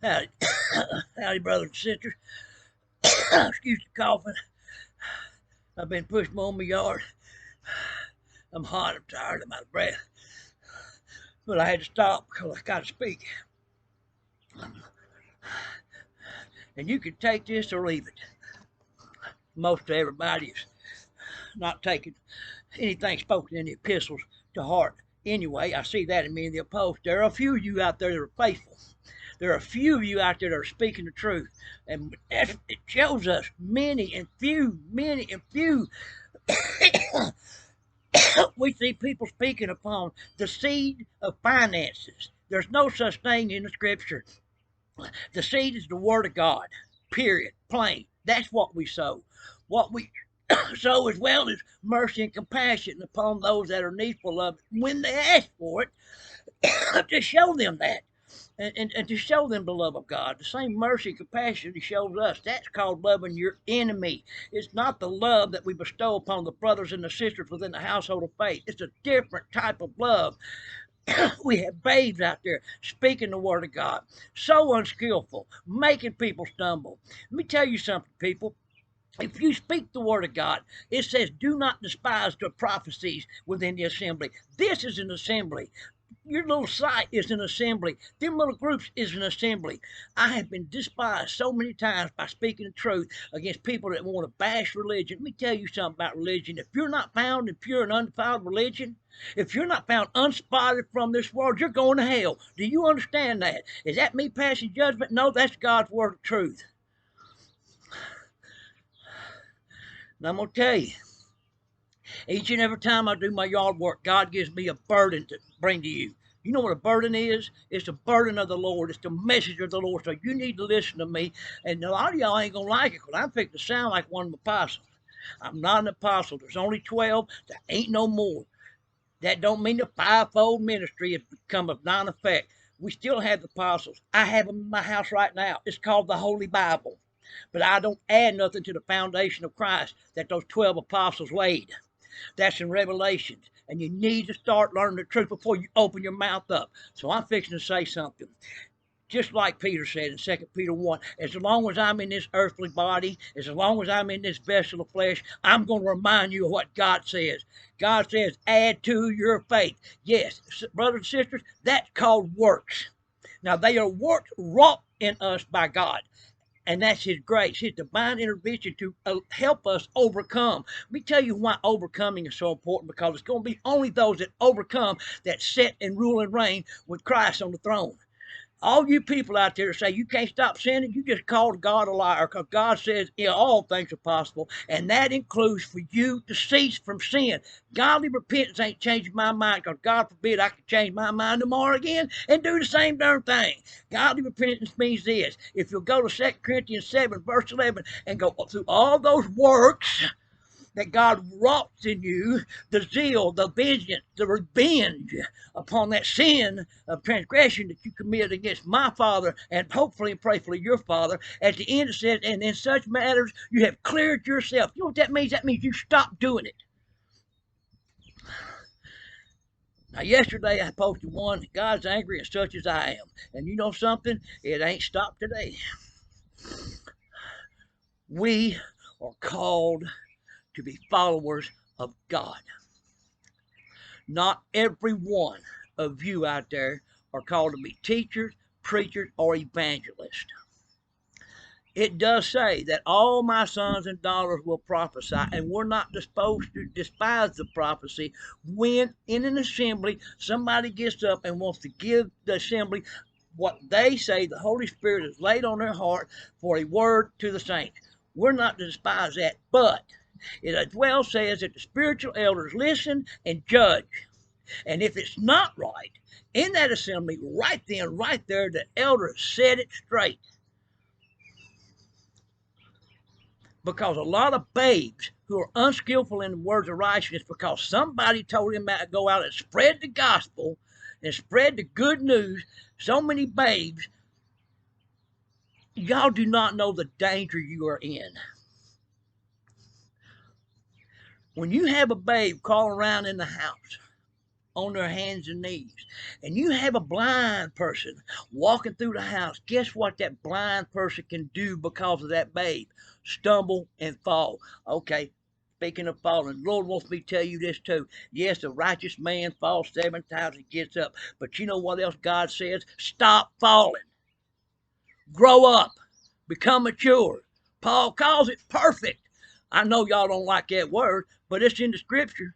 Howdy, howdy, brothers and sisters. Excuse the coughing. I've been pushing on my yard. I'm hot. I'm tired. I'm out of breath. But I had to stop because I got to speak. And you can take this or leave it. Most of everybody is not taking anything spoken in the epistles to heart. Anyway, I see that in many of the opposed. There are a few of you out there that are faithful. There are a few of you out there that are speaking the truth. And it shows us many and few. We see people speaking upon the seed of finances. There's no such thing in the scripture. The seed is the word of God, period, plain. That's what we sow. What we sow as well as mercy and compassion upon those that are needful of it when they ask for it, to show them that. And to show them the love of God, the same mercy and compassion He shows us. That's called loving your enemy. It's not the love that we bestow upon the brothers and the sisters within the household of faith. It's a different type of love. We have babes out there speaking the word of God, so unskillful, making people stumble. Let me tell you something, people. If you speak the word of God, it says, do not despise the prophecies within the assembly. This is an assembly. Your little site is an assembly. Them little groups is an assembly. I have been despised so many times by speaking the truth against people that want to bash religion. Let me tell you something about religion. If you're not found in pure and undefiled religion, if you're not found unspotted from this world, you're going to hell. Do you understand that? Is that me passing judgment? No, that's God's word of truth. And I'm going to tell you, each and every time I do my yard work, God gives me a burden to bring to you. You know what a burden is? It's the burden of the Lord. It's the message of the Lord. So you need to listen to me. And a lot of y'all ain't going to like it because I'm fixing to sound like one of the apostles. I'm not an apostle. There's only 12. There ain't no more. That don't mean the fivefold ministry has become of non-effect. We still have the apostles. I have them in my house right now. It's called the Holy Bible. But I don't add nothing to the foundation of Christ that those 12 apostles laid. That's in Revelations. And you need to start learning the truth before you open your mouth up. So I'm fixing to say something. Just like Peter said in 2 Peter 1, as long as I'm in this earthly body, as long as I'm in this vessel of flesh, I'm going to remind you of what God says. God says, add to your faith. Yes, brothers and sisters, that's called works. Now, they are works wrought in us by God. And that's His grace, His divine intervention to help us overcome. Let me tell you why overcoming is so important, because it's going to be only those that overcome that sit and rule and reign with Christ on the throne. All you people out there say you can't stop sinning, you just called God a liar, because God says all things are possible, and that includes for you to cease from sin. Godly repentance ain't changing my mind, because God forbid I could change my mind tomorrow again and do the same darn thing. Godly repentance means this. If you'll go to 2 Corinthians 7, verse 11, and go through all those works that God wrought in you, the zeal, the vengeance, the revenge upon that sin of transgression that you committed against my Father and hopefully and prayfully your Father. At the end it says, and in such matters you have cleared yourself. You know what that means? That means you stopped doing it. Now, yesterday I posted one, God's angry and such as I am. And you know something? It ain't stopped today. We are called to be followers of God. Not every one of you out there are called to be teachers, preachers, or evangelists. It does say that all my sons and daughters will prophesy, and we're not supposed to despise the prophecy when in an assembly somebody gets up and wants to give the assembly what they say the Holy Spirit has laid on their heart for a word to the saints. We're not to despise that, but it as well says that the spiritual elders listen and judge. And if it's not right, in that assembly, right then, right there, the elders set it straight. Because a lot of babes who are unskillful in the words of righteousness, because somebody told them to go out and spread the gospel and spread the good news, so many babes, y'all do not know the danger you are in. When you have a babe crawling around in the house on their hands and knees, and you have a blind person walking through the house, guess what that blind person can do because of that babe? Stumble and fall. Okay, speaking of falling, the Lord wants me to tell you this too. Yes, the righteous man falls 7 times and gets up, but you know what else God says? Stop falling. Grow up. Become mature. Paul calls it perfect. I know y'all don't like that word, but it's in the scripture.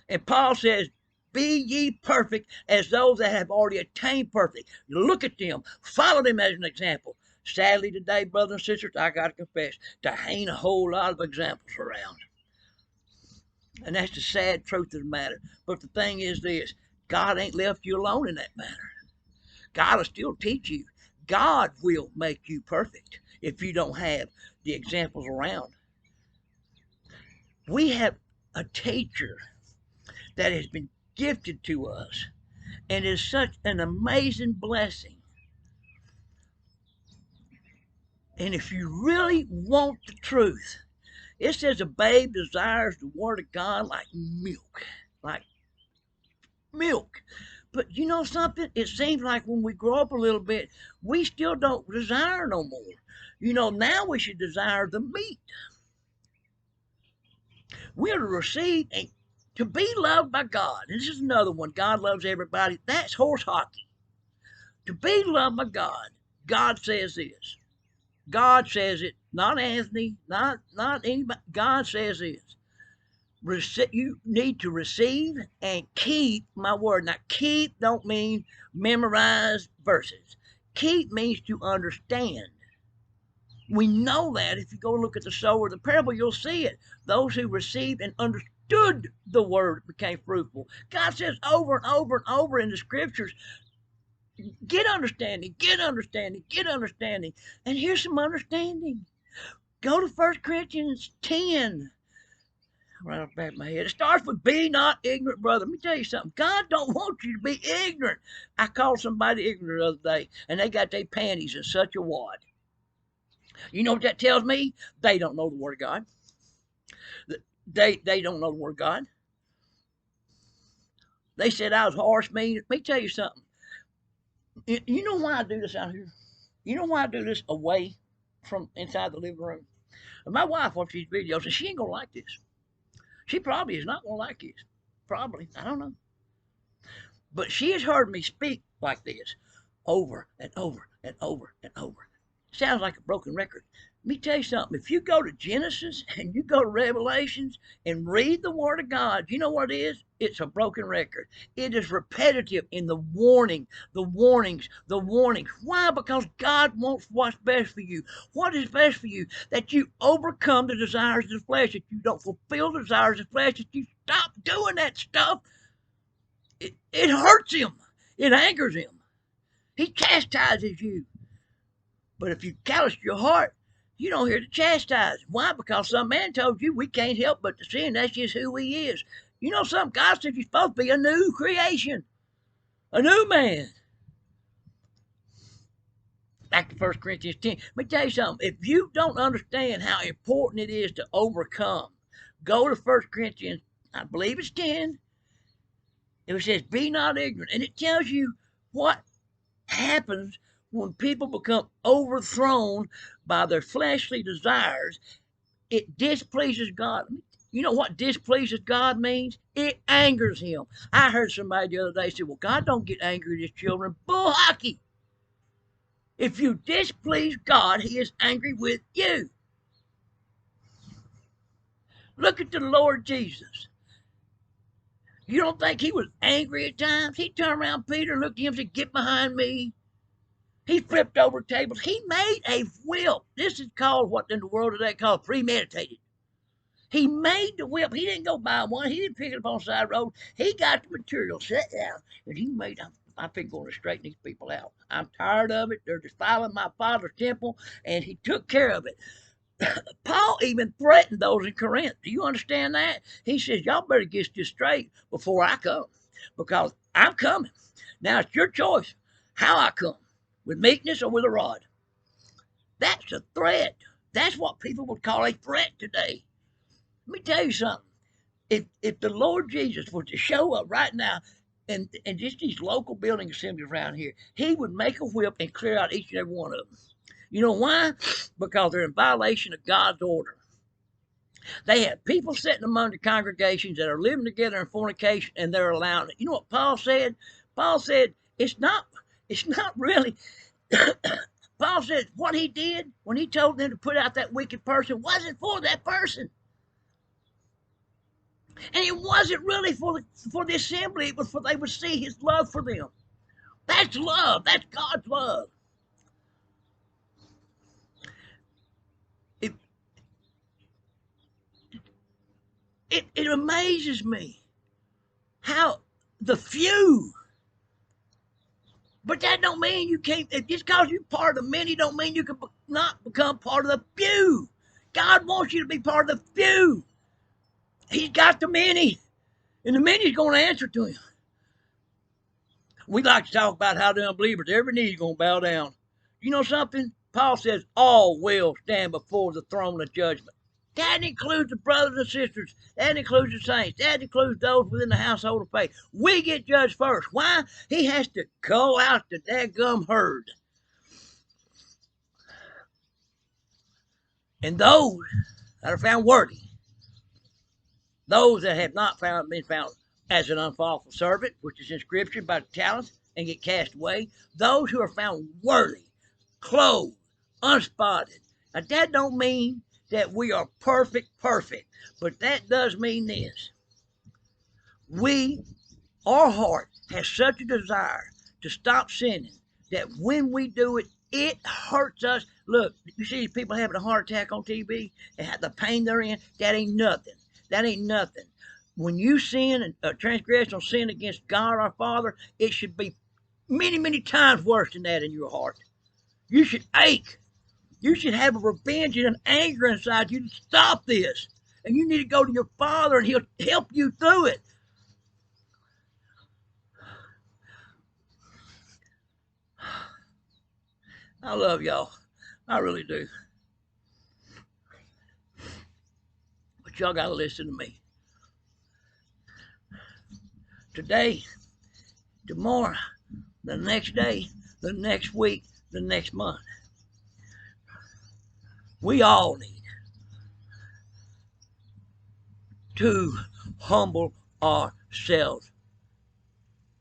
And Paul says, be ye perfect as those that have already attained perfect. Look at them. Follow them as an example. Sadly today, brothers and sisters, I got to confess, there ain't a whole lot of examples around. And that's the sad truth of the matter. But the thing is this, God ain't left you alone in that matter. God will still teach you. God will make you perfect if you don't have the examples around. We have a teacher that has been gifted to us and is such an amazing blessing. And if you really want the truth, it says a babe desires the word of God like milk. Like milk. But you know something? It seems like when we grow up a little bit, we still don't desire no more. You know, now we should desire the meat. We're to receive and to be loved by God. And this is another one. God loves everybody. That's horse hockey. To be loved by God, God says this. God says it, not Anthony, not anybody. God says this. You need to receive and keep my word. Now, keep don't mean memorize verses. Keep means to understand. We know that if you go look at the sower of the parable, you'll see it. Those who received and understood the word became fruitful. God says over and over and over in the scriptures, get understanding, get understanding, get understanding. And here's some understanding. Go to 1 Corinthians 10. Right off the back of my head. It starts with be not ignorant, brother. Let me tell you something. God don't want you to be ignorant. I called somebody ignorant the other day, and they got their panties in such a wad. You know what that tells me? They don't know the Word of God. They don't know the Word of God. They said I was harsh, mean. Let me tell you something. You know why I do this out here? You know why I do this away from inside the living room? And my wife watches these videos, and she ain't going to like this. She probably is not going to like this. Probably. I don't know. But she has heard me speak like this over and over and over and over. Sounds like a broken record. Let me tell you something. If you go to Genesis and you go to Revelations and read the Word of God, you know what it is? It's a broken record. It is repetitive in the warning, the warnings, the warnings. Why? Because God wants what's best for you. What is best for you? That you overcome the desires of the flesh, that you don't fulfill the desires of the flesh, that you stop doing that stuff. It hurts him. It angers him. He chastises you. But if you callous your heart, you don't hear the chastise. Why? Because some man told you we can't help but to sin. That's just who he is. You know something? God said you're supposed to be a new creation. A new man. Back to 1 Corinthians 10. Let me tell you something. If you don't understand how important it is to overcome, go to 1 Corinthians, I believe it's 10. It says, be not ignorant. And it tells you what happens when people become overthrown by their fleshly desires. It displeases God. You know what displeases God means? It angers him. I heard somebody the other day say, well, God don't get angry at his children. Bull hockey. If you displease God, he is angry with you. Look at the Lord Jesus. You don't think he was angry at times? He turned around Peter and looked at him and said, get behind me. He flipped over tables. He made a whip. This is called what in the world today called premeditated. He made the whip. He didn't go buy one. He didn't pick it up on the side of the road. He got the material set down, and he made. I think going to straighten these people out. I'm tired of it. They're defiling my Father's temple, and he took care of it. Paul even threatened those in Corinth. Do you understand that? He says, y'all better get this straight before I come, because I'm coming. Now it's your choice how I come, with meekness or with a rod. That's a threat. That's what people would call a threat today. Let me tell you something. if the Lord Jesus was to show up right now and just these local building assemblies around here, he would make a whip and clear out each and every one of them. You know why? Because they're in violation of God's order. They have people sitting among the congregations that are living together in fornication, and they're allowing it. You know what Paul said? Paul said it's not really. Paul said what he did when he told them to put out that wicked person wasn't for that person. And it wasn't really for the assembly. It was for they would see his love for them. That's love. That's God's love. It amazes me how the few. But that don't mean you can't. Just because you're part of the many, don't mean you can not become part of the few. God wants you to be part of the few. He's got the many, and the many's going to answer to him. We like to talk about how the unbelievers, every knee's going to bow down. You know something? Paul says all will stand before the throne of judgment. That includes the brothers and sisters. That includes the saints. That includes those within the household of faith. We get judged first. Why? He has to cull out the dadgum herd. And those that are found worthy, those that have not been found as an unfaithful servant, which is in Scripture, by the talents, and get cast away, those who are found worthy, clothed, unspotted. Now that don't mean that we are perfect, but that does mean this. Our heart has such a desire to stop sinning that when we do it, it hurts us. Look, you see people having a heart attack on TV and the pain they're in, that ain't nothing. That ain't nothing. When you sin and transgress or sin against God our Father, it should be many, many times worse than that in your heart. You should ache. You should have a revenge and an anger inside you to stop this. And you need to go to your Father and he'll help you through it. I love y'all. I really do. But y'all got to listen to me. Today, tomorrow, the next day, the next week, the next month. We all need to humble ourselves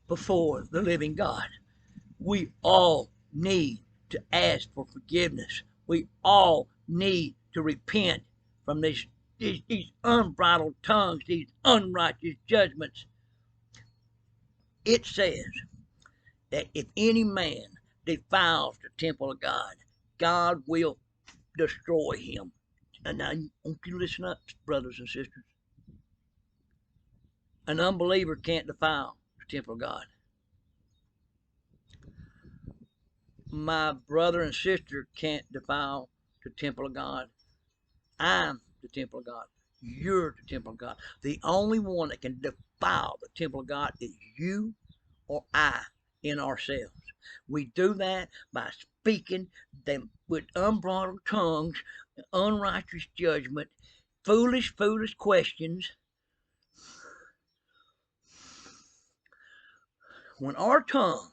before the living God. We all need to ask for forgiveness. We all need to repent from these unbridled tongues, these unrighteous judgments. It says that if any man defiles the temple of God, God will destroy him. And now, won't you listen up, brothers and sisters? An unbeliever can't defile the temple of God. My brother and sister can't defile the temple of God. I'm the temple of God. You're the temple of God. The only one that can defile the temple of God is you or I in ourselves. We do that by speaking them with unbridled tongues, unrighteous judgment, foolish questions. When our tongue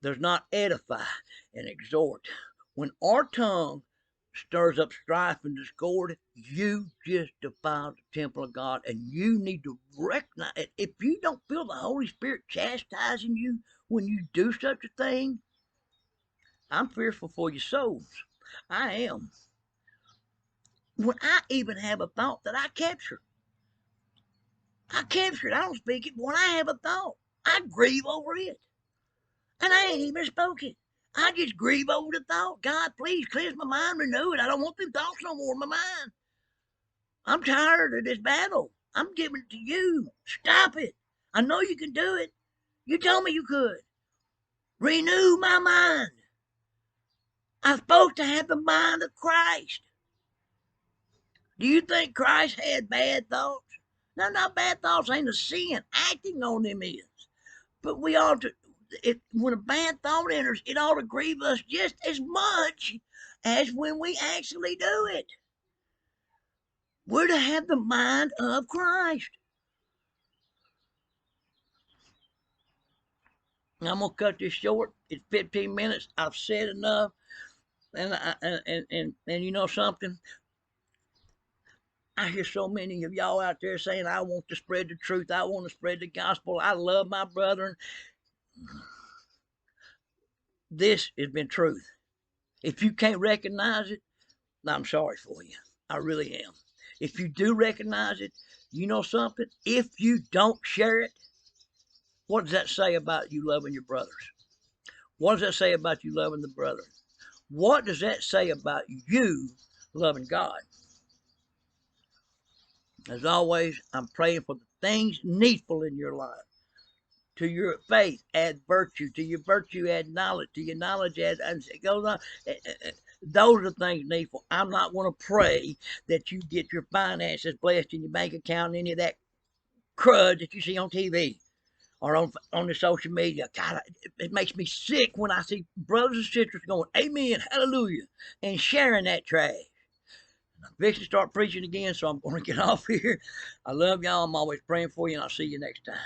does not edify and exhort, when our tongue stirs up strife and discord, you just defile the temple of God, and you need to recognize it. If you don't feel the Holy Spirit chastising you when you do such a thing, I'm fearful for your souls. I am. When I even have a thought that I capture it. I don't speak it. When I have a thought, I grieve over it. And I ain't even spoken. I just grieve over the thought. God, please cleanse my mind, renew it. I don't want them thoughts no more in my mind. I'm tired of this battle. I'm giving it to you. Stop it. I know you can do it. You told me you could. Renew my mind. I'm supposed to have the mind of Christ. Do you think Christ had bad thoughts? No, not bad thoughts ain't a sin. Acting on them is. But we ought to, when a bad thought enters, it ought to grieve us just as much as when we actually do it. We're to have the mind of Christ. I'm gonna cut this short. It's 15 minutes. I've said enough. And you know something? I hear so many of y'all out there saying, I want to spread the truth. I want to spread the gospel. I love my brethren. This has been truth. If you can't recognize it, I'm sorry for you. I really am. If you do recognize it, you know something? If you don't share it, what does that say about you loving your brothers? What does that say about you loving the brethren? What does that say about you loving God? As always, I'm praying for the things needful in your life. To your faith, add virtue. To your virtue, add knowledge. To your knowledge, add, and it goes on. Those are things needful. I'm not going to pray that you get your finances blessed in your bank account and any of that crud that you see on TV or on the social media. God, it makes me sick when I see brothers and sisters going, amen, hallelujah, and sharing that trash. I'm fixing to start preaching again, so I'm going to get off here. I love y'all. I'm always praying for you, and I'll see you next time.